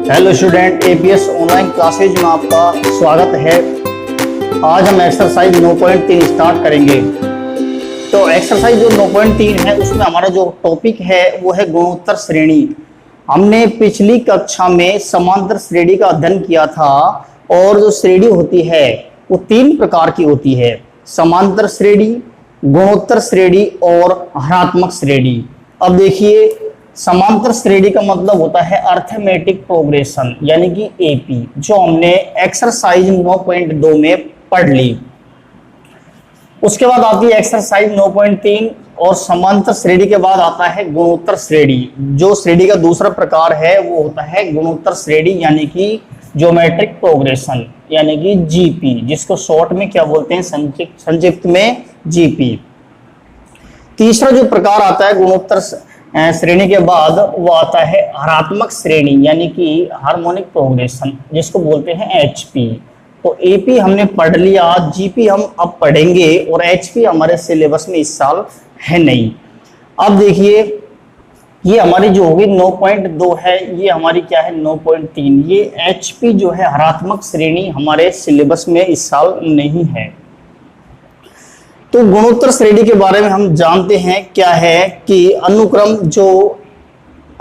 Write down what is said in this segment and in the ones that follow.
Hello student, APS online classes में आपका स्वागत है। आज हम एक्सरसाइज 9.3 स्टार्ट करेंगे। तो एक्सरसाइज जो 9.3 है उसमें हमारा जो टॉपिक है वो है गुणोत्तर श्रेणी। हमने पिछली कक्षा में समांतर श्रेणी का अध्ययन किया था और जो श्रेणी होती है वो 3 प्रकार की होती है: समांतर श्रेणी, गुणोत्तर श्रेणी और हरात्मक श्रेणी। अब देखिए, समांतर श्रेणी का मतलब होता है अर्थमेटिक प्रोग्रेशन यानी कि एपी, जो हमने एक्सरसाइज 9.2 में पढ़ ली। उसके बाद आती है एक्सरसाइज 9.3 और समांतर श्रेणी के बाद आता है गुणोत्तर श्रेणी। जो श्रेणी का दूसरा प्रकार है वो होता है गुणोत्तर श्रेणी यानी कि ज्योमेट्रिक प्रोग्रेशन यानी कि जीपी, जिसको शॉर्ट में क्या बोलते हैं, संक्षिप्त में जीपी। तीसरा जो प्रकार आता है गुणोत्तर श्रेणी के बाद वो आता है हरात्मक श्रेणी यानी कि हार्मोनिक प्रोग्रेशन, जिसको बोलते हैं एचपी। तो एपी हमने पढ़ लिया, जीपी हम अब पढ़ेंगे और एचपी हमारे सिलेबस में इस साल है नहीं। अब देखिए, ये हमारी जो होगी 9.2 है, ये हमारी क्या है 9.3। ये एचपी जो है हरात्मक श्रेणी हमारे सिलेबस में इस साल नहीं है। तो गुणोत्तर श्रेणी के बारे में हम जानते हैं क्या है कि अनुक्रम, जो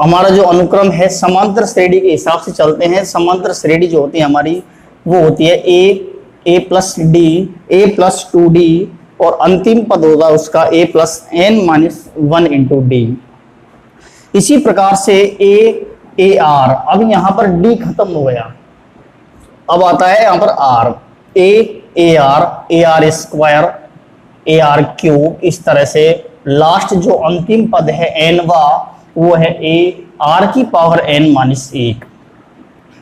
हमारा जो अनुक्रम है समांतर श्रेणी के हिसाब से चलते हैं। समांतर श्रेणी जो होती है हमारी वो होती है A plus D, A plus 2d और अंतिम पद होगा उसका A plus n minus 1 into D. इसी प्रकार से ए आर, अब यहाँ पर d खत्म हो गया, अब आता है यहाँ पर r, A R square, A R cube. इस तरह से लास्ट जो अंतिम पद है एनवा वो है ए आर की पावर n माइनस 1।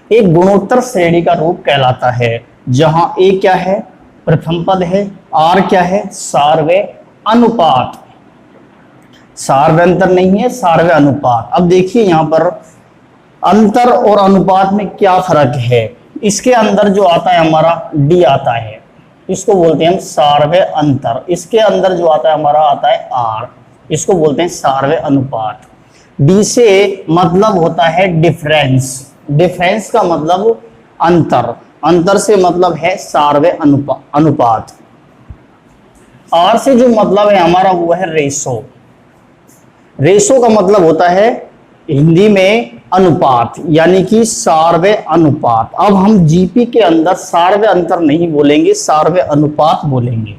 एक गुणोत्तर श्रेणी का रूप कहलाता है जहां ए क्या है, प्रथम पद है, आर क्या है, सार्वय अनुपात। सार्वय अंतर नहीं है, सार्वय अनुपात। अब देखिए यहां पर अंतर और अनुपात में क्या फर्क है। इसके अंदर जो आता है हमारा डी आता है, इसको बोलते हैं हम सार्वय अंतर। इसके अंदर जो आता है हमारा आता है आर, इसको बोलते हैं सार्वय अनुपात। डी से मतलब होता है डिफरेंस, डिफरेंस का मतलब अंतर, अंतर से मतलब है सार्वय अनुपात। आर से जो मतलब है हमारा वो है रेशो, रेशो का मतलब होता है हिंदी में अनुपात यानी कि सार्वय अनुपात। अब हम जीपी के अंदर सार्वय अंतर नहीं बोलेंगे, सार्वय अनुपात बोलेंगे।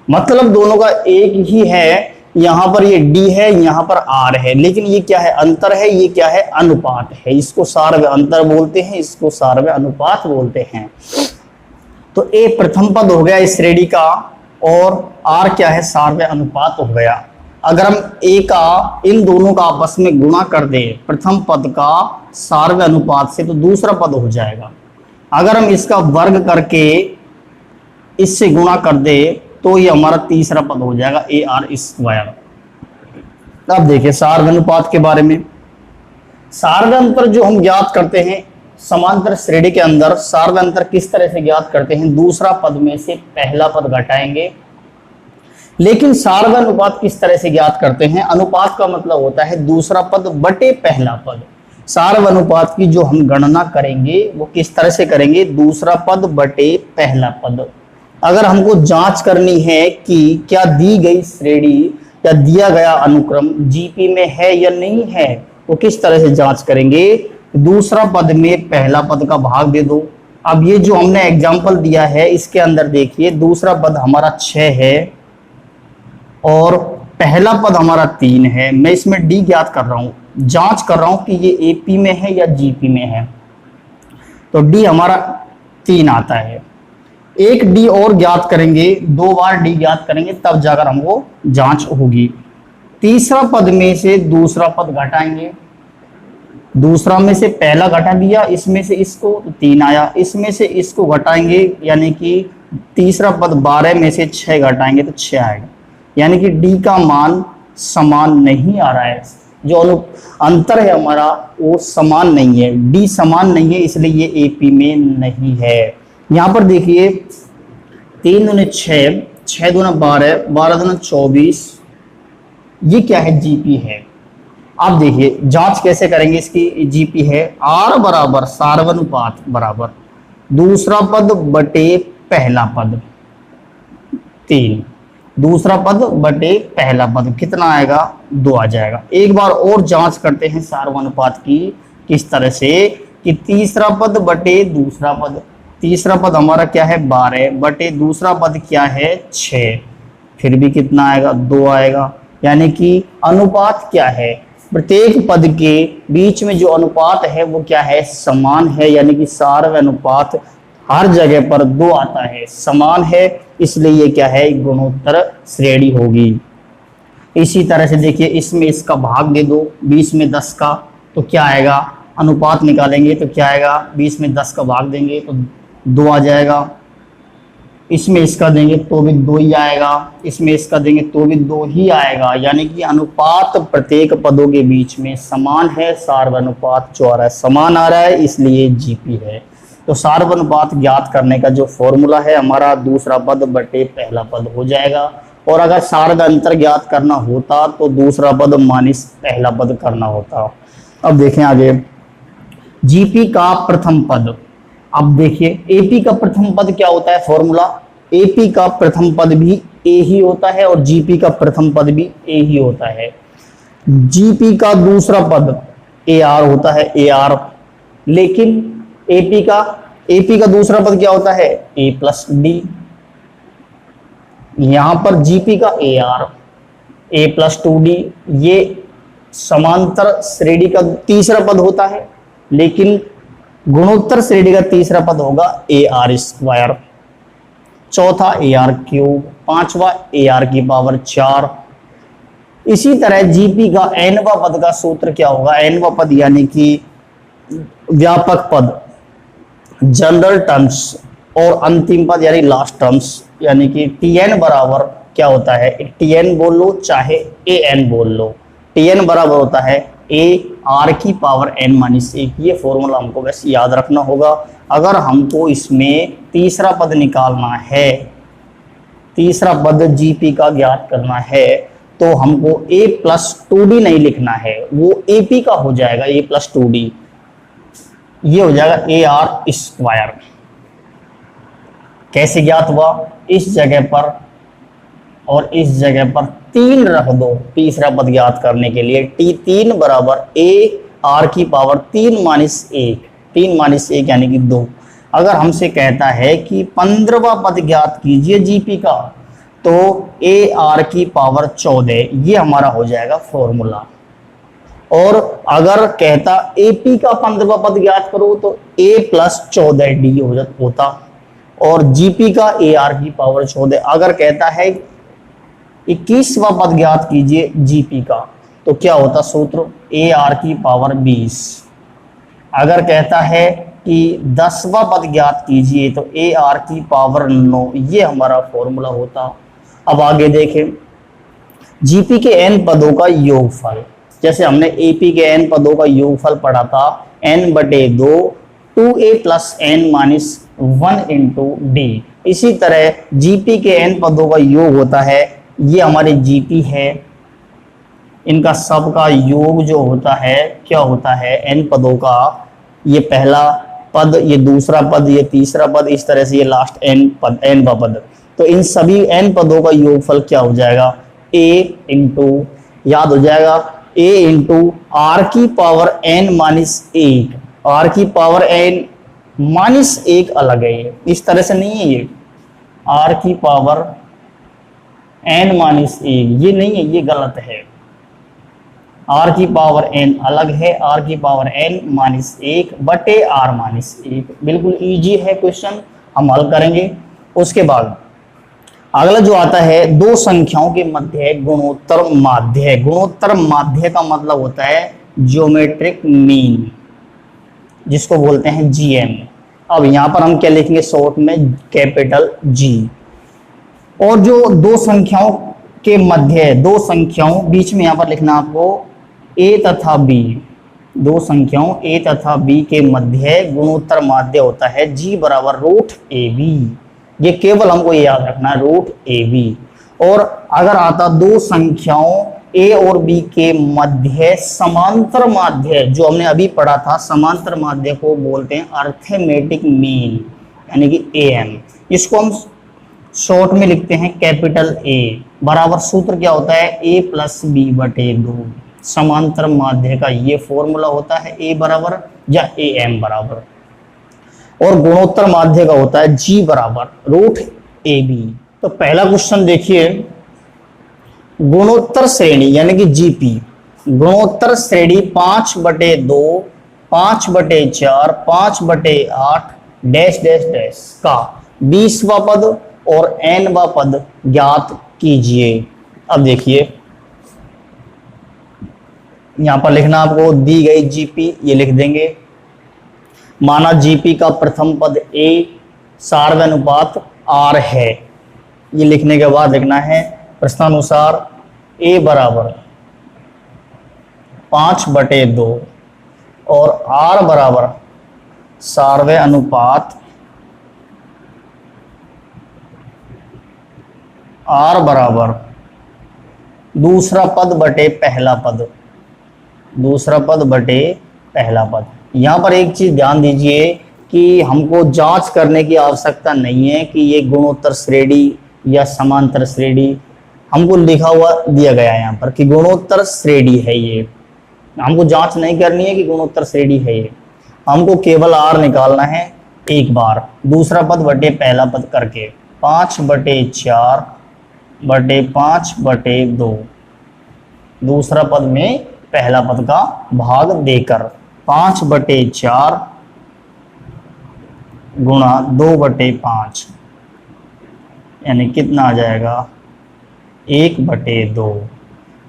मतलब दोनों का एक ही है, यहाँ पर ये डी है, यहाँ पर आर है, लेकिन ये क्या है, अंतर है, ये क्या है, अनुपात है। इसको सार्वय अंतर बोलते हैं, इसको सार्वय अनुपात बोलते हैं। तो ए प्रथम पद हो गया इस श्रेणी का और आर क्या है, सार्वय अनुपात हो गया। अगर हम ए का इन दोनों का आपस में गुणा कर दे प्रथम पद का सार्वय अनुपात से, तो दूसरा पद हो जाएगा। अगर हम इसका वर्ग करके इससे गुणा कर दे तो ये हमारा तीसरा पद हो जाएगा ए आर स्क्वायर। अब देखिए सार्वय अनुपात के बारे में। सार्वय अंतर जो हम ज्ञात करते हैं समांतर श्रेणी के अंदर, सार्वय अंतर किस तरह से ज्ञात करते हैं, दूसरा पद में से पहला पद घटाएंगे। लेकिन सार्वय अनुपात किस तरह से ज्ञात करते हैं, अनुपात का मतलब होता है दूसरा पद बटे पहला पद। सार्वय अनुपात की जो हम गणना करेंगे वो किस तरह से करेंगे, दूसरा पद बटे पहला पद। अगर हमको जांच करनी है कि क्या दी गई श्रेणी या दिया गया अनुक्रम जीपी में है या नहीं है, वो किस तरह से जांच करेंगे, दूसरा पद में पहला पद का भाग दे दो। अब ये जो हमने एग्जाम्पल दिया है इसके अंदर देखिए, दूसरा पद हमारा 6 है और पहला पद हमारा 3 है। मैं इसमें डी ज्ञात कर रहा हूं, जांच कर रहा हूं कि ये एपी में है या जीपी में है। तो डी हमारा 3 आता है। एक डी और ज्ञात करेंगे, 2 बार डी ज्ञात करेंगे तब जाकर हमको जांच होगी। तीसरा पद में से दूसरा पद घटाएंगे, दूसरा में से पहला घटा दिया, इसमें से इसको 3 आया, इसमें से इसको घटाएंगे यानी कि तीसरा पद 12 में से 6 घटाएंगे तो 6 आएगा। यानी कि डी का मान समान नहीं आ रहा है, जो अंतर है हमारा वो समान नहीं है, डी समान नहीं है, इसलिए ये एपी में नहीं है। यहाँ पर देखिए 3 दूनी 6, 6 दूना 12, 12 दूना 24, ये क्या है, जीपी है। आप देखिए जांच कैसे करेंगे इसकी। जीपी है आर बराबर सार्वनुपात बराबर दूसरा पद बटे पहला पद 3, दूसरा पद बटे पहला पद कितना आएगा 2 आ जाएगा। एक बार और जांच करते हैं सार्वनुपात की, किस तरह से कि तीसरा पद बटे दूसरा पद, तीसरा पद हमारा क्या है 12 बटे दूसरा पद क्या है 6, फिर भी कितना आएगा 2 आएगा। यानी कि अनुपात क्या है, प्रत्येक पद के बीच में जो अनुपात है वो क्या है समान है, यानी कि सार्वनुपात हर जगह पर 2 आता है, समान है, इसलिए ये क्या है गुणोत्तर श्रेणी होगी। इसी तरह से देखिए इसमें इसका भाग दे दो 20 में 10 का, तो क्या आएगा, अनुपात निकालेंगे तो क्या आएगा 20 में 10 का भाग देंगे तो 2 आ जाएगा। इसमें इसका देंगे तो भी 2 ही आएगा, इसमें इसका देंगे तो भी 2 ही आएगा। यानी कि अनुपात प्रत्येक पदों के बीच में समान है, सार्वनुपात जो आ रहा है समान आ रहा है, इसलिए जीपी है। तो सार्वनुपात ज्ञात करने का जो फॉर्मूला है हमारा दूसरा पद बटे पहला पद हो जाएगा। और अगर सार्ध अंतर ज्ञात करना होता तो दूसरा पद माइनस पहला पद करना होता। अब देखें आगे, जीपी का प्रथम पद। अब देखिए एपी का प्रथम पद क्या होता है फॉर्मूला, एपी का प्रथम पद भी ए ही होता है और जीपी का प्रथम पद भी ए ही होता है। जीपी का दूसरा पद ए आर होता है, ए आर, लेकिन एपी का दूसरा पद क्या होता है ए प्लस डी। यहां पर जीपी का A R A plus 2d ये समांतर श्रेणी का तीसरा पद होता है, लेकिन गुणोत्तर श्रेणी का तीसरा पद होगा ए आर स्क्वायर, चौथा ए आर क्यूब, पांचवा ए आर की पावर 4। इसी तरह जीपी का एनवा पद का सूत्र क्या होगा, एनवा पद यानी कि व्यापक पद, जनरल टर्म्स, और अंतिम पद यानी लास्ट टर्म्स, यानी कि टीएन बराबर क्या होता है, टीएन बोल लो चाहे ए एन बोल लो, टीएन बराबर होता है ए आर की पावर एन माइनस 1। ये फॉर्मूला हमको बस याद रखना होगा। अगर हमको इसमें तीसरा पद निकालना है, तीसरा पद जीपी का ज्ञात करना है, तो हमको ए प्लस 2d नहीं लिखना है, वो एपी का हो जाएगा ए प्लस 2d, ये हो जाएगा ए आर स्क्वायर। कैसे ज्ञात हुआ, इस जगह पर और इस जगह पर 3 रख दो तीसरा पद ज्ञात करने के लिए, T3 बराबर ए आर की पावर 3 माइनस 1, 3 माइनस 1 यानी कि 2। अगर हमसे कहता है कि 15वां पद ज्ञात कीजिए जीपी का, तो ए आर की पावर 14, ये हमारा हो जाएगा फॉर्मूला। और अगर कहता एपी का 15वां पद ज्ञात करो तो ए प्लस 14d होता, और जीपी का ए आर की पावर 14। अगर कहता है 21वां पद ज्ञात कीजिए जीपी का, तो क्या होता सूत्र ए आर की पावर 20। अगर कहता है कि 10वां पद ज्ञात कीजिए तो ए आर की पावर 9, ये हमारा फॉर्मूला होता। अब आगे देखें, जीपी के एन पदों का योगफल, जैसे हमने एपी के एन पदों का योगफल पढ़ा था n बटे 2 2a plus n minus 1 into D. इसी तरह जीपी के एन पदों का योग होता है, ये हमारे जीपी है, इनका सब का योग जो होता है क्या होता है एन पदों का, ये पहला पद, ये दूसरा पद, ये तीसरा पद, इस तरह से ये लास्ट एन पद, एन पद। तो इन सभी एन पदों का योगफल क्या हो जाएगा a इंटू, याद हो जाएगा a इंटू आर की पावर n माइनस 1, आर की पावर n माइनस 1 अलग है, ये इस तरह से नहीं है, ये आर की पावर n माइनस 1 ये नहीं है, ये गलत है। आर की पावर n अलग है, आर की पावर n माइनस 1 बटे आर माइनस 1। बिल्कुल इजी है क्वेश्चन, हम हल करेंगे। उसके बाद अगला जो आता है, दो संख्याओं के मध्य गुणोत्तर माध्य। गुणोत्तर माध्य का मतलब होता है ज्योमेट्रिक मीन, जिसको बोलते हैं जीएम। अब यहाँ पर हम क्या लिखेंगे शॉर्ट में, कैपिटल जी। और जो दो संख्याओं के मध्य, दो संख्याओं बीच में यहाँ पर लिखना आपको a तथा b, दो संख्याओं a तथा b के मध्य गुणोत्तर माध्य होता है g बराबर रूट ए बी। ये केवल हमको याद रखना है, रूट ए बी। और अगर आता दो संख्याओं ए और बी के मध्य समांतर माध्य, जो हमने अभी पढ़ा था, समांतर माध्य को बोलते हैं अर्थमेटिक मीन, यानी कि एएम। इसको हम शॉर्ट में लिखते हैं कैपिटल ए, बराबर सूत्र क्या होता है, ए प्लस बी बटे 2। समांतर माध्य का ये फॉर्मूला होता है, ए बराबर या ए एम बराबर। और गुणोत्तर माध्य का होता है जी बराबर रूट ए बी। तो पहला क्वेश्चन देखिए, गुणोत्तर श्रेणी यानी कि जीपी, गुणोत्तर श्रेणी 5/2, 5/4, 5/8 डैश डैश डैश का 20वां पद और nवां पद ज्ञात कीजिए। अब देखिए, यहां पर लिखना आपको दी गई जीपी, ये लिख देंगे। माना जीपी का प्रथम पद ए सार्वनुपात आर है, ये लिखने के बाद लिखना है प्रश्नानुसार ए बराबर 5/2 और आर बराबर सार्वय अनुपात आर बराबर दूसरा पद बटे पहला पद, दूसरा पद बटे पहला पद। यहां पर एक चीज ध्यान दीजिए कि हमको जांच करने की आवश्यकता नहीं है कि ये गुणोत्तर श्रेणी या समांतर श्रेणी, हमको लिखा हुआ दिया गया है यहाँ पर कि गुणोत्तर श्रेणी है ये, हमको जांच नहीं करनी है कि गुणोत्तर श्रेणी है ये, हमको केवल आर निकालना है एक बार, दूसरा पद बटे पहला पद करके 5/4 बटे 5/2, दूसरा पद में पहला पद का भाग देकर 5/4 गुणा 2/5, यानी कितना आ जाएगा 1/2।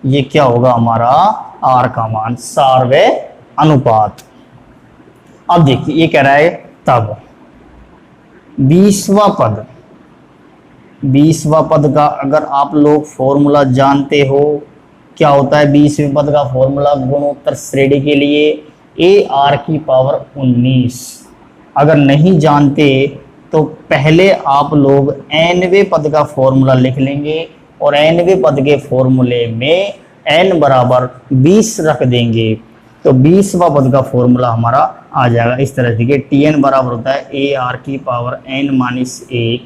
ये क्या होगा हमारा आर का मान, सार्वय अनुपात। अब देखिए ये कह रहा है तब 20वां पद, 20वां पद का अगर आप लोग फॉर्मूला जानते हो, क्या होता है 20वें पद का फॉर्मूला गुणोत्तर श्रेणी के लिए ए आर की पावर 19। अगर नहीं जानते तो पहले आप लोग nवें पद का फॉर्मूला लिख लेंगे और nवें पद के फॉर्मूले में n बराबर 20 रख देंगे, तो 20वां पद का फॉर्मूला हमारा आ जाएगा इस तरह से कि Tn बराबर होता है ए आर की पावर n-1।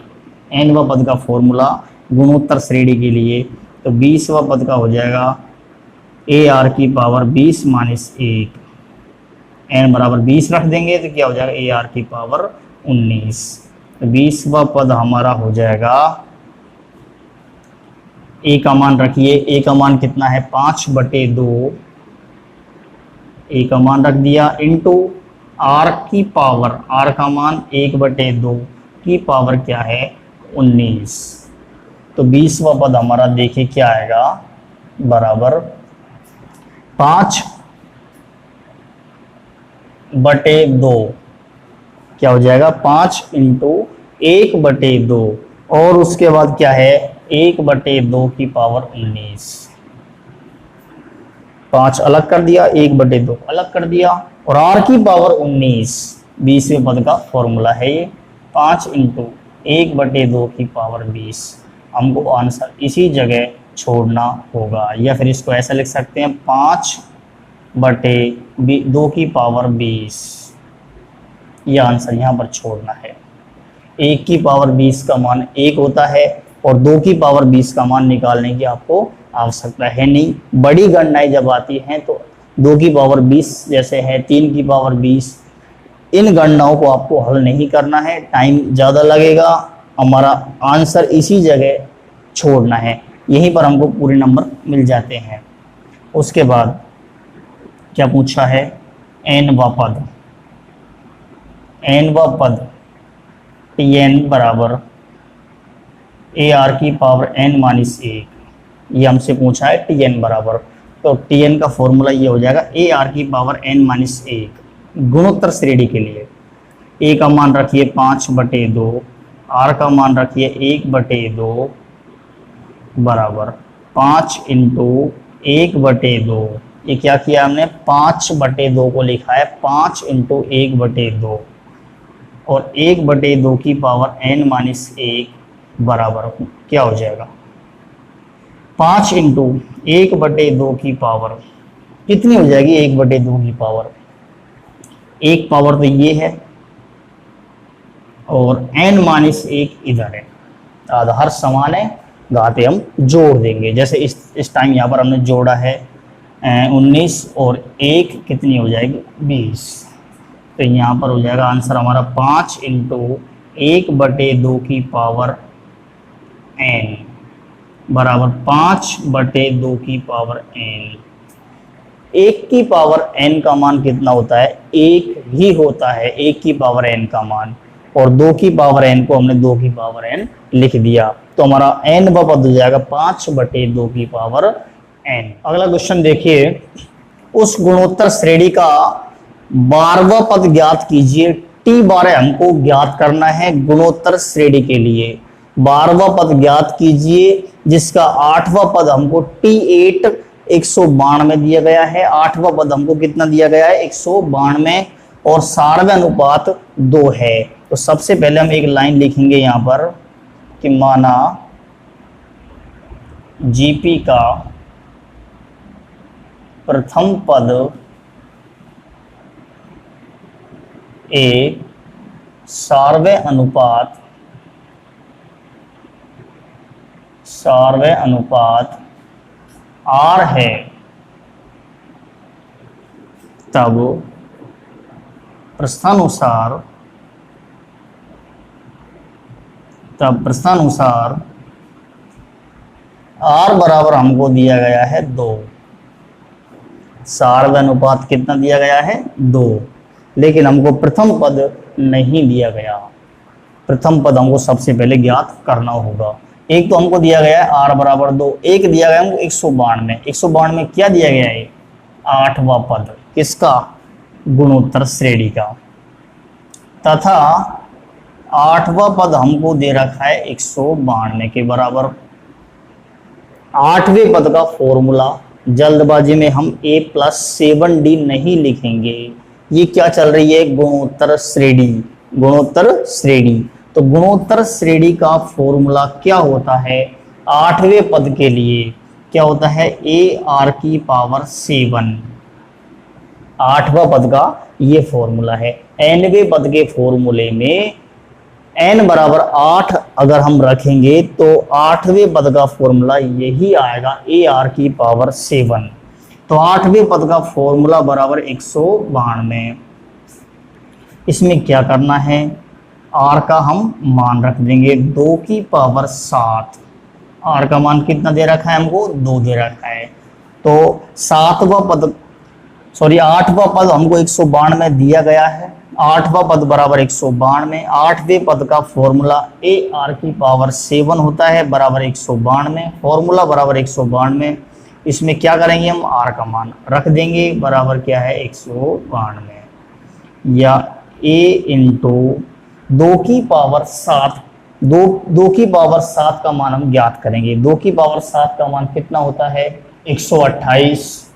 nवां पद का फॉर्मूला गुणोत्तर श्रेणी के लिए, तो 20वां पद का हो जाएगा ए आर की पावर 20-1, n बराबर 20 रख देंगे तो क्या हो जाएगा ए आर की पावर 19। तो 20वां पद हमारा हो जाएगा, ए का मान रखिए, ए का मान कितना है 5/2, ए का मान रख दिया इंटू आर की पावर, आर का मान 1/2 की पावर क्या है 19। तो 20वां पद हमारा देखिए क्या आएगा, बराबर 5/2, क्या हो जाएगा 5 × 1/2 और उसके बाद क्या है 1/2 की पावर 19। 5 अलग कर दिया, 1/2 अलग कर दिया और r की पावर 19 20वें पद का फॉर्मूला है ये, 5 × 1/2 की पावर 20। हमको आंसर इसी जगह छोड़ना होगा, या फिर इसको ऐसा लिख सकते हैं 5/2 की पावर 20, यह आंसर यहाँ पर छोड़ना है। 1 की पावर 20 का मान 1 होता है और 2 की पावर 20 का मान निकालने की आपको आवश्यकता है नहीं। बड़ी गणनाएं जब आती हैं तो 2 की पावर 20 जैसे है 3 की पावर 20, इन गणनाओं को आपको हल नहीं करना है, टाइम ज़्यादा लगेगा, हमारा आंसर इसी जगह छोड़ना है, यहीं पर हमको पूरे नंबर मिल जाते हैं। उसके बाद क्या पूछा है, nवां पद, nवां पद Tn बराबर ए आर की पावर n-1, ये हमसे पूछा है Tn बराबर, तो Tn का फॉर्मूला ये हो जाएगा ए आर की पावर n-1 गुणोत्तर श्रेणी के लिए। ए का मान रखिए 5/2, आर का मान रखिए 1/2 बराबर 5 × 1/2, ये क्या किया हमने 5/2 को लिखा है 5 × 1/2 और 1/2 की पावर n-1 बराबर क्या हो जाएगा 5 इंटू 1/2 की पावर कितनी हो जाएगी? 1/2 की पावर, एक पावर तो ये है और n-1 इधर है, आधार समान है, घाते हम जोड़ देंगे। जैसे इस टाइम यहाँ पर हमने जोड़ा है 19 और 1 कितनी हो जाएगी? 20। तो यहाँ पर हो जाएगा आंसर हमारा 5 इंटू 1/2 की पावर n बराबर 5/2 की पावर n। 1 की पावर n का मान कितना होता है? 1 ही होता है 1 की पावर n का मान, और 2 की पावर n को हमने 2 की पावर n लिख दिया, तो हमारा n पद हो जाएगा 5/2 की पावर n। अगला क्वेश्चन देखिए, उस गुणोत्तर श्रेणी का 12वां पद ज्ञात कीजिए। t12 हमको ज्ञात करना है गुणोत्तर श्रेणी के लिए। 12वां पद ज्ञात कीजिए जिसका 8वां पद हमको t8 192 दिया गया है। 8वां पद हमको कितना दिया गया है? 192, और सारवे अनुपात 2 है। तो सबसे पहले हम एक लाइन लिखेंगे यहां पर कि माना जीपी का प्रथम पद ए सारवे अनुपात आर है, तब प्रश्नानुसार आर बराबर हमको दिया गया है 2। सारवे अनुपात कितना दिया गया है? 2, लेकिन हमको प्रथम पद नहीं दिया गया। प्रथम पद हमको सबसे पहले ज्ञात करना होगा। एक तो हमको दिया गया है r बराबर 2, एक दिया गया हमको 192। 192 में क्या दिया गया है? 8वां पद, किसका? गुणोत्तर श्रेणी का, तथा 8वां पद हमको दे रखा है 192 के बराबर। 8वें पद का फॉर्मूला जल्दबाजी में हम a+7d नहीं लिखेंगे। ये क्या चल रही है? गुणोत्तर श्रेणी। तो गुणोत्तर श्रेणी का फॉर्मूला क्या होता है? 8वें पद के लिए क्या होता है? ar⁴ 8वां पद का ये फॉर्मूला है। nवें पद के फॉर्मूले में n बराबर 8 अगर हम रखेंगे तो 8वें पद का फॉर्मूला यही आएगा ar⁴। तो 8वें पद का फॉर्मूला बराबर 192। इसमें क्या करना है? r का हम मान रख देंगे 2 की पावर 7। r का मान कितना दे रखा है हमको? 2 दे रखा है। तो 8वां पद हमको 192 दिया गया है। 8वां पद बराबर 192। 8वें पद का फॉर्मूला ar⁴ होता है बराबर 192। फॉर्मूला बराबर 192। इसमें क्या करेंगे हम? r का मान रख देंगे बराबर क्या है? 192, या a इंटू 2 की पावर 7। 2 की पावर 7 का मान हम ज्ञात करेंगे। 2 की पावर 7 का मान कितना होता है? 128।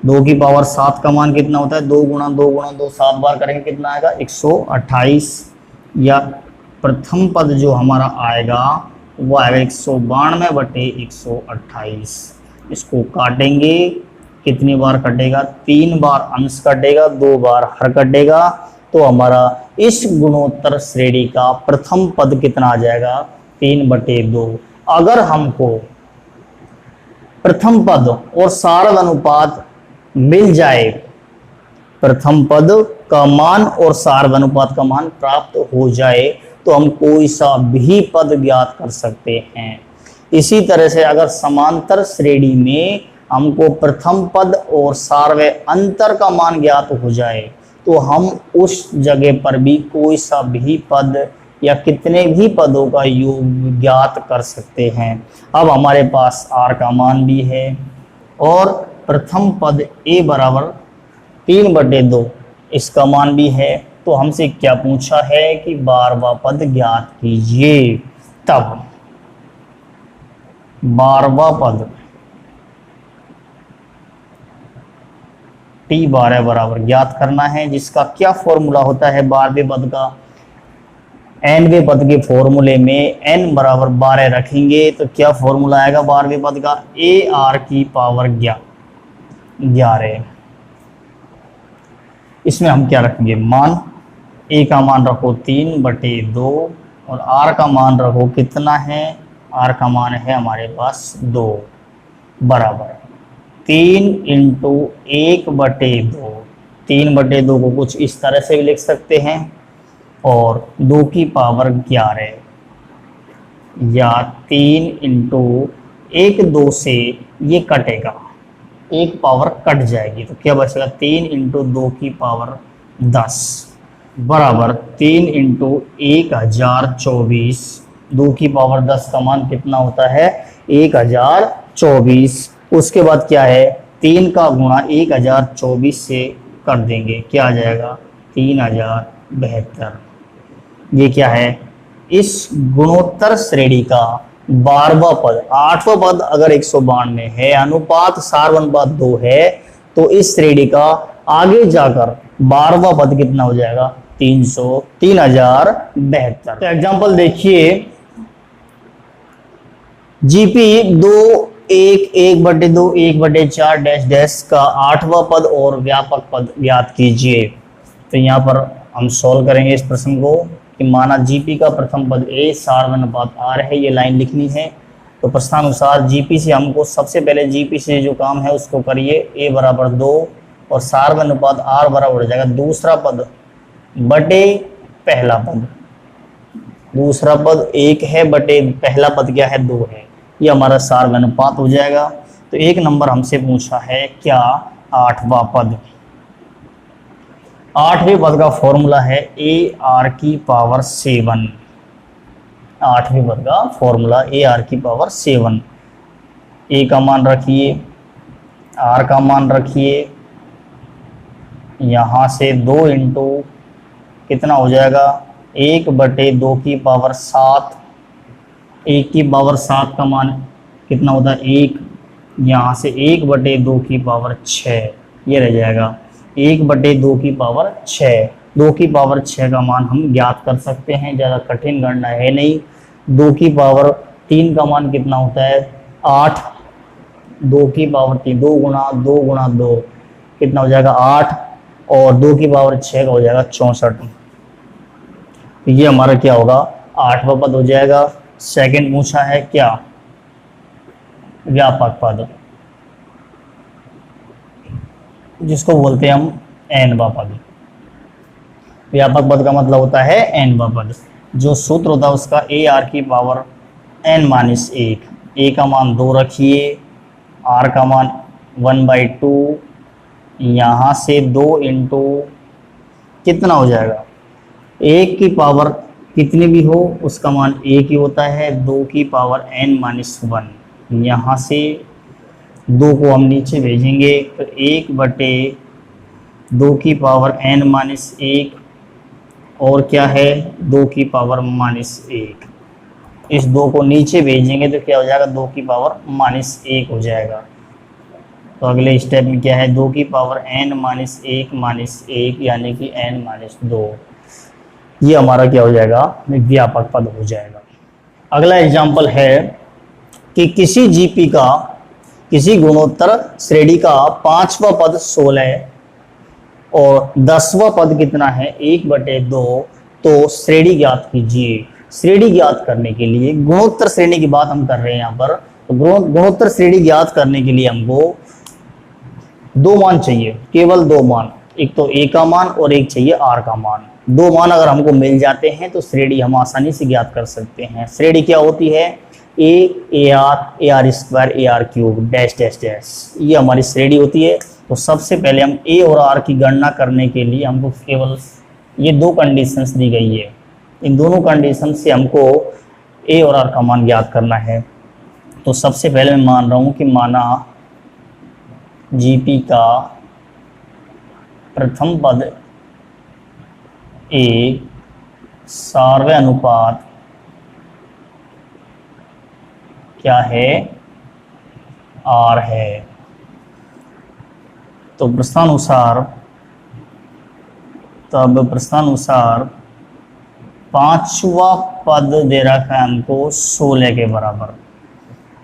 2 की पावर 7 का मान कितना होता है? 2 गुणा 2 गुणा 2 7 बार करेंगे कितना आएगा? 128, या प्रथम पद जो हमारा आएगा वो आएगा 192/128। इसको काटेंगे, कितनी बार कटेगा? 3 बार अंश कटेगा, 2 बार हर कटेगा। तो हमारा इस गुणोत्तर श्रेणी का प्रथम पद कितना आ जाएगा? 3/2। अगर हमको प्रथम पद और सारव अनुपात मिल जाए, प्रथम पद का मान और सारव अनुपात का मान प्राप्त हो जाए, तो हम कोई सा भी पद ज्ञात कर सकते हैं। इसी तरह से अगर समांतर श्रेणी में हमको प्रथम पद और सारवे अंतर का मान ज्ञात हो जाए, तो हम उस जगह पर भी कोई सा भी पद या कितने भी पदों का योग ज्ञात कर सकते हैं। अब हमारे पास r का मान भी है और प्रथम पद a बराबर 3/2 इसका मान भी है। तो हमसे क्या पूछा है कि 12वां पद ज्ञात कीजिए। तब 12वां पद t12 बराबर ज्ञात करना है, जिसका क्या फॉर्मूला होता है 12वें पद का? nवें पद के फॉर्मूले में n बराबर 12 रखेंगे तो क्या फॉर्मूला आएगा 12वें पद का, ए आर की पावर 11। इसमें हम क्या रखेंगे, मान ए का मान रखो 3/2 और आर का मान रखो कितना है, आर का मान है हमारे पास 2 बराबर 3 इंटू 1/2। 3/2 को कुछ इस तरह से भी लिख सकते हैं और 2 की पावर 11 या 3 इंटू 1 2 से ये कटेगा, एक पावर कट जाएगी तो क्या बचेगा 3 इंटू 2 की पावर 10 बराबर 3 इंटू 1024। 2 की पावर 10 का मान कितना होता है 1024। उसके बाद क्या है 3 का गुणा 1024 से कर देंगे, क्या आ जाएगा 3072। ये क्या है, इस गुणोत्तर श्रेणी का 12वां पद। 8वां पद अगर 192 है, अनुपात सार अनुपात 2 है, तो इस श्रेणी का आगे जाकर 12वां पद कितना हो जाएगा 3072। तो एग्जांपल देखिए, जीपी 2 1 1/2 1/4 डैश डैश का 8वां पद और व्यापक पद ज्ञात कीजिए। तो यहाँ पर हम सॉल्व करेंगे इस प्रश्न को कि माना जीपी का प्रथम पद ए सार अनुपात आर है, ये लाइन लिखनी है। तो प्रश्नानुसार जीपी से हमको सबसे पहले जीपी से जो काम है उसको करिए, ए बराबर 2 और सार अनुपात आर बराबर हो जाएगा दूसरा पद बटे पहला पद। दूसरा पद 1 है बटे पहला पद क्या है 2 है, ये हमारा सार अनुपात हो जाएगा। तो 1 नंबर हमसे पूछा है क्या 8वां पद। 8वें पद का फॉर्मूला है ए आर की पावर 7। 8वें पद का फॉर्मूला ए आर की पावर 7। ए का मान रखिए, आर का मान रखिए, यहाँ से 2 इंटू कितना हो जाएगा 1/2 की पावर 7। 1 की पावर 7 का मान कितना होता है 1, यहाँ से 1/2 की पावर 6, ये रह जाएगा 1/2 की पावर 6। 2 की पावर 6 का मान हम ज्ञात कर सकते हैं, ज़्यादा कठिन गणना है नहीं। 2 की पावर 3 का मान कितना होता है 8। 2 की पावर 3 2 गुणा 2 कितना हो जाएगा 8 और 2 की पावर 6 का हो जाएगा 64। ये हमारा क्या होगा 8वां पद हो जाएगा। सेकंड पूछा है क्या व्यापक पद, जिसको बोलते हैं हम nवां पद। व्यापक पद का मतलब होता है nवां पद। जो सूत्र होता है उसका ए आर की पावर n-1। ए का मान 2 रखिए, आर का मान 1/2, यहाँ से 2 इंटू कितना हो जाएगा 1 की पावर कितनी भी हो उसका मान 1 ही होता है, 2 की पावर n-1। यहाँ से 2 को हम नीचे भेजेंगे तो 1/2 की पावर n-1 और क्या है 2 की पावर -1। इस 2 को नीचे भेजेंगे तो क्या हो जाएगा 2 की पावर -1 हो जाएगा। तो अगले स्टेप में क्या है 2 की पावर n-1 यानी कि n-2। ये हमारा क्या हो जाएगा व्यापक पद हो जाएगा। अगला एग्जाम्पल है कि किसी जीपी का किसी गुणोत्तर श्रेणी का 5वां पद 16 और 10वां पद कितना है 1/2, तो श्रेणी ज्ञात कीजिए। श्रेणी ज्ञात करने के लिए गुणोत्तर श्रेणी की बात हम कर रहे हैं यहाँ पर, तो गुणोत्तर श्रेणी ज्ञात करने के लिए हमको 2 मान चाहिए, केवल 2 मान, एक तो ए का मान और एक चाहिए आर का मान। 2 मान अगर हमको मिल जाते हैं तो श्रेणी हम आसानी से ज्ञात कर सकते हैं। श्रेणी क्या होती है A R square A R cube dash dash dash, ये हमारी श्रेणी होती है। तो सबसे पहले हम ए और आर की गणना करने के लिए हमको केवल ये 2 कंडीशंस दी गई है, इन दोनों कंडीशन से हमको ए और आर का मान ज्ञात करना है। तो सबसे पहले मैं मान रहा हूँ कि माना जीपी का प्रथम पद ए सार्वय अनुपात क्या है आर है। तो प्रश्नानुसार पांचवा पद दे रखा है हमको 16 के बराबर।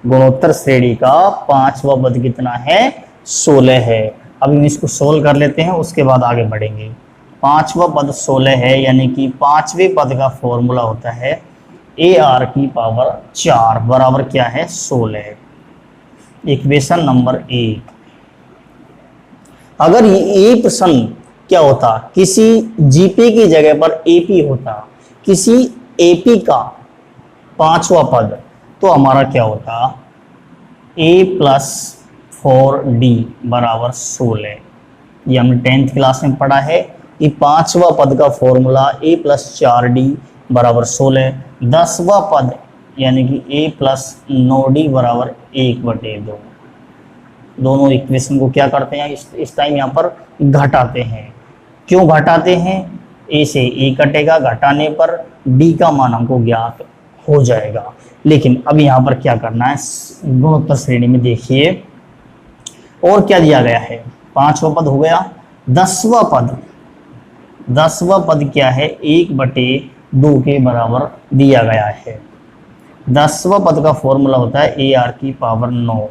गुणोत्तर श्रेणी का पांचवा पद कितना है? 16 है। अब हम इसको सोल्व कर लेते हैं, उसके बाद आगे बढ़ेंगे। पांचवा पद 16 है, यानी कि पांचवें पद का फॉर्मूला होता है AR की पावर 4 बराबर क्या है? 16। Equation number 1। अगर ये प्रश्न क्या होता, किसी जीपी की जगह पर एपी होता, किसी एपी का पांचवा पद, तो हमारा क्या होता? a + 4d बराबर 16। ये हमने 10th क्लास में पढ़ा है कि पांचवा पद का फॉर्मूला a + 4d बराबर 16। 10वां पद यानी कि a + 9d बराबर 1/2। दोनों इक्वेशन को क्या करते हैं, इस टाइम यहाँ पर घटाते हैं। क्यों घटाते हैं? a से a कटेगा, घटाने पर d का मान हमको ज्ञात हो जाएगा। लेकिन अब यहाँ पर क्या करना है, गुणोत्तर श्रेणी में देखिए और क्या दिया गया है। पांचवा पद हो गया। 10वां पद क्या है? 1/2 के बराबर दिया गया है। 10वां पद का फॉर्मूला होता है AR की पावर 9।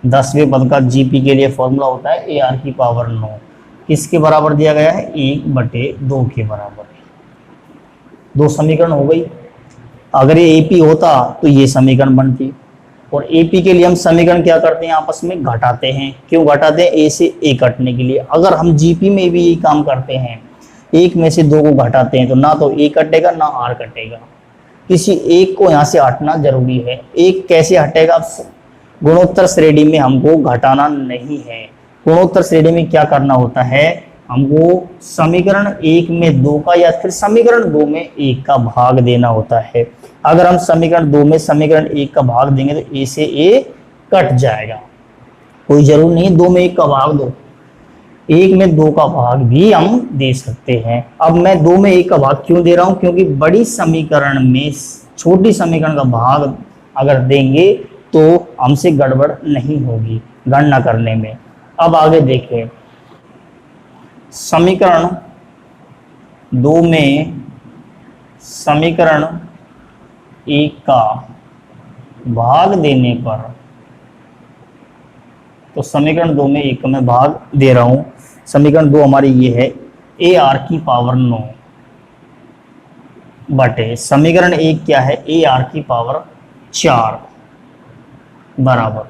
10वें पद का जीपी के लिए फॉर्मूला होता है AR की पावर 9। किसके बराबर दिया गया है? 1/2 के बराबर। दो समीकरण हो गई। अगर ये एपी होता तो ये समीकरण बनती, और एपी के लिए हम समीकरण क्या करते हैं, आपस में घटाते हैं। क्यों घटाते हैं? ए से ए कटने के लिए। अगर हम जीपी में भी यही काम करते हैं, एक में से दो को घटाते हैं, तो ना तो ए कटेगा ना आर कटेगा, किसी एक को यहाँ से हटना जरूरी है। एक कैसे हटेगा? गुणोत्तर श्रेणी में हमको घटाना नहीं है। गुणोत्तर श्रेणी में क्या करना होता है, हमको समीकरण 1 में 2 का या फिर समीकरण 2 में 1 का भाग देना होता है। अगर हम समीकरण 2 में समीकरण 1 का भाग देंगे तो ए से ए कट जाएगा। कोई जरूर नहीं 2 में 1 का भाग दो, 1 में 2 का भाग भी हम दे सकते हैं। अब मैं 2 में 1 का भाग क्यों दे रहा हूं? क्योंकि बड़ी समीकरण में छोटी समीकरण का भाग अगर देंगे तो हमसे गड़बड़ नहीं होगी गणना करने में। अब आगे देखें, समीकरण 2 में समीकरण 1 का भाग देने पर, तो समीकरण 2 में 1 का मैं भाग दे रहा हूं। समीकरण 2 हमारी ये है AR की पावर 9 बटे समीकरण 1 क्या है? AR की पावर 4 बराबर,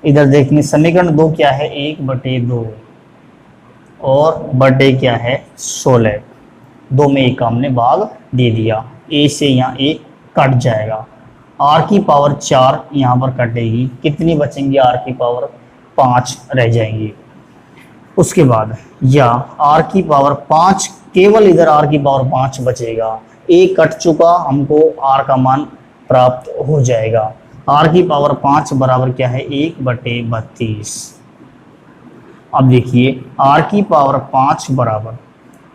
इधर देखिए समीकरण 2 क्या है? 1/2 और बटे क्या है? 16। 2 में 1 का हमने भाग दे दिया। ए से यहाँ ए कट जाएगा, आर की पावर 4 यहाँ पर कटेगी, कितनी बचेंगी? आर की पावर 5 रह जाएंगी। उसके बाद या आर की पावर 5, केवल इधर आर की पावर 5 बचेगा। ए कट चुका, हमको आर का मान प्राप्त हो जाएगा। आर की पावर 5 बराबर क्या है? 1/32। अब देखिए आर की पावर 5 बराबर,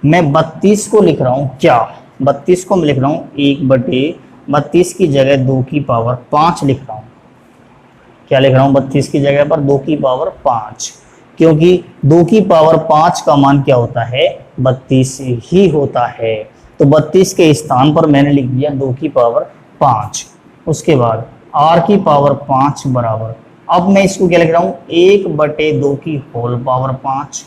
मैं 32 को लिख रहा हूँ क्या? 32 को मैं लिख रहा हूँ 1/32 की जगह 2 की पावर 5 लिख रहा हूँ। क्या लिख रहा हूँ? 32 की जगह पर 2 की पावर 5, क्योंकि 2 की पावर 5 का मान क्या होता है? 32 ही होता है। तो 32 के स्थान पर मैंने लिख दिया 2 की पावर 5। उसके बाद आर की पावर 5 बराबर, अब मैं इसको क्या लिख रहा हूँ? 1/2 की होल पावर 5।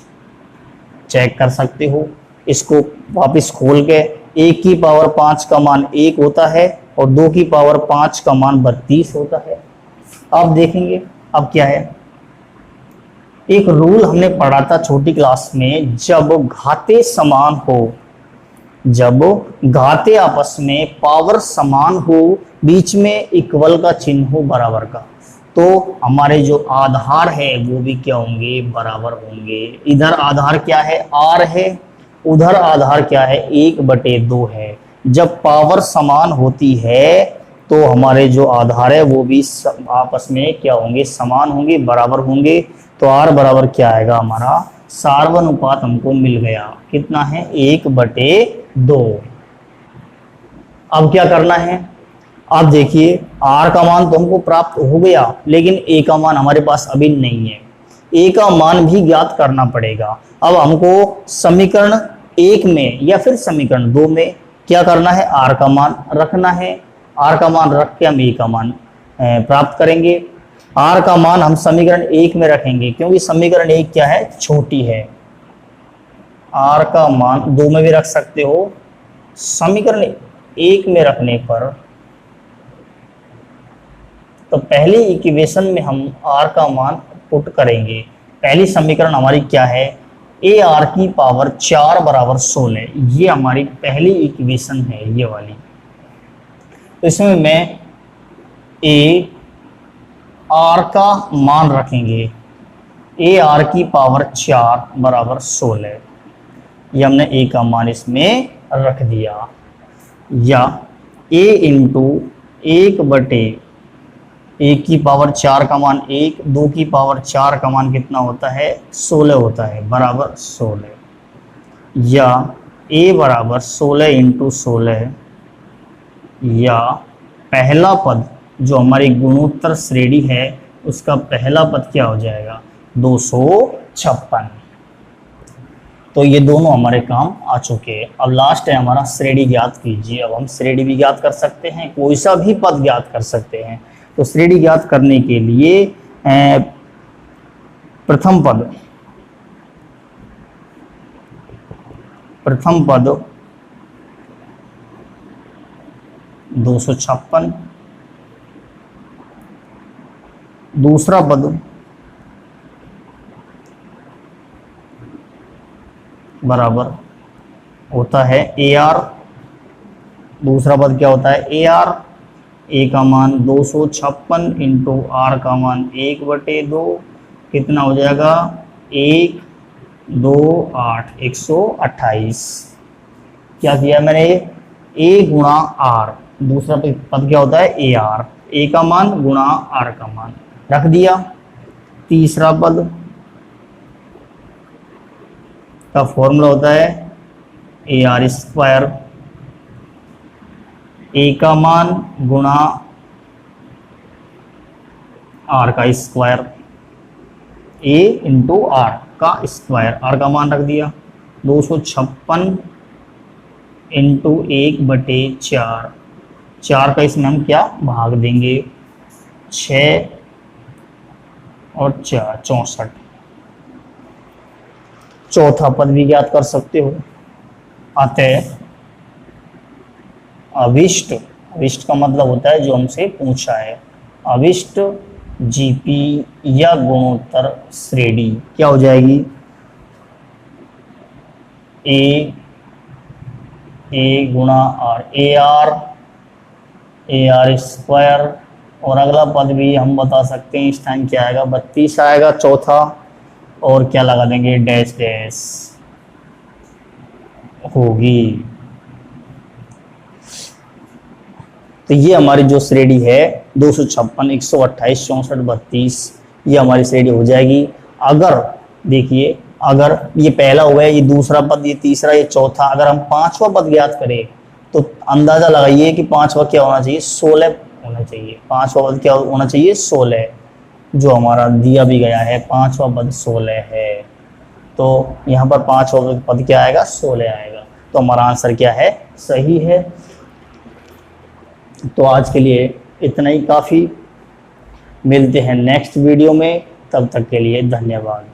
चेक कर सकते हो इसको वापस खोल के। 1 की पावर 5 का मान 1 होता है और 2 की पावर 5 का मान 32 होता है। अब देखेंगे अब क्या है, एक रूल हमने पढ़ा था छोटी क्लास में, जब घाते समान हो, जब घाते आपस में पावर समान हो, बीच में इक्वल का चिन्ह हो बराबर का, तो हमारे जो आधार है वो भी क्या होंगे? बराबर होंगे। इधर आधार क्या है? आर है, उधर आधार क्या है? 1/2 है। जब पावर समान होती है तो हमारे जो आधार है वो भी आपस में क्या होंगे? समान होंगे, बराबर होंगे। तो आर बराबर क्या आएगा? हमारा सार्वनुपात हमको मिल गया। कितना है? 1/2। अब क्या करना है? अब देखिए आर का मान तो हमको प्राप्त हो गया, लेकिन ए का मान हमारे पास अभी नहीं है। ए का मान भी ज्ञात करना पड़ेगा। अब हमको समीकरण 1 में या फिर समीकरण 2 में क्या करना है, आर का मान रखना है। आर का मान रख के हम ए का मान प्राप्त करेंगे। आर का मान हम समीकरण 1 में रखेंगे क्योंकि समीकरण 1 क्या है, छोटी है। आर का मान 2 में भी रख सकते हो। समीकरण 1 में रखने पर तो पहली इक्वेशन में हम आर का मान पुट करेंगे। पहली समीकरण हमारी क्या है, ए आर की पावर 4 बराबर 16। ये हमारी पहली इक्वेशन है ये वाली। तो इसमें मैं ए आर का मान रखेंगे, ए आर की पावर 4 बराबर 16। ये हमने ए का मान इसमें रख दिया। या ए इंटू 1/, 1 की पावर 4 का मान 1, 2 की पावर 4 का मान कितना होता है, 16 होता है, बराबर 16। या ए बराबर 16 इंटू 16, या पहला पद जो हमारी गुणोत्तर श्रेणी है उसका पहला पद क्या हो जाएगा, 256। तो ये दोनों हमारे काम आ चुके हैं। अब लास्ट है हमारा श्रेणी ज्ञात कीजिए। अब हम श्रेणी भी ज्ञात कर सकते हैं, कोई सा भी पद ज्ञात कर सकते हैं। तो श्रेणी ज्ञात करने के लिए प्रथम पद 256, दूसरा पद बराबर होता है ए आर। दूसरा पद क्या होता है, ए आर। ए का मान 256 इंटू आर का मान 1/2 कितना हो जाएगा, 1, 2, 8, 128। क्या किया मैंने, ए गुणा आर। दूसरा पद क्या होता है, ए आर। ए का मान गुणा आर का मान रख दिया। तीसरा पद का फॉर्मूला होता है ए आर स्क्वायर। ए का मान गुणा आर का स्क्वायर, ए इंटू आर का स्क्वायर। आर का मान रख दिया 256 इंटू 1/4। 4 का इसमें हम क्या भाग देंगे, 6 और 4 64। चौथा पद भी ज्ञात कर सकते हो। अतः अभिष्ट, अभिष्ट का मतलब होता है जो हमसे पूछा है, अभिष्ट जीपी या गुणोत्तर श्रेणी क्या हो जाएगी, ए गुणा आर, ए आर स्क्वायर। और अगला पद भी हम बता सकते हैं इस टाइम क्या आएगा, 32 आएगा चौथा। और क्या लगा देंगे, डैश डैश होगी। तो ये हमारी जो श्रेणी है 256, 128, 64, 32, ये हमारी श्रेणी हो जाएगी। अगर देखिए, अगर ये पहला हुआ है, ये दूसरा पद, ये तीसरा, ये चौथा, अगर हम पांचवा पद ज्ञात करें तो अंदाजा लगाइए कि पांचवा क्या होना चाहिए, 16 होना चाहिए। पांचवा पद क्या होना चाहिए, 16, जो हमारा दिया भी गया है, पांचवा पद 16 है। तो यहाँ पर पांचवा पद क्या आएगा, 16 आएगा। तो हमारा आंसर क्या है, सही है। तो आज के लिए इतना ही काफ़ी। मिलते हैं नेक्स्ट वीडियो में, तब तक के लिए धन्यवाद।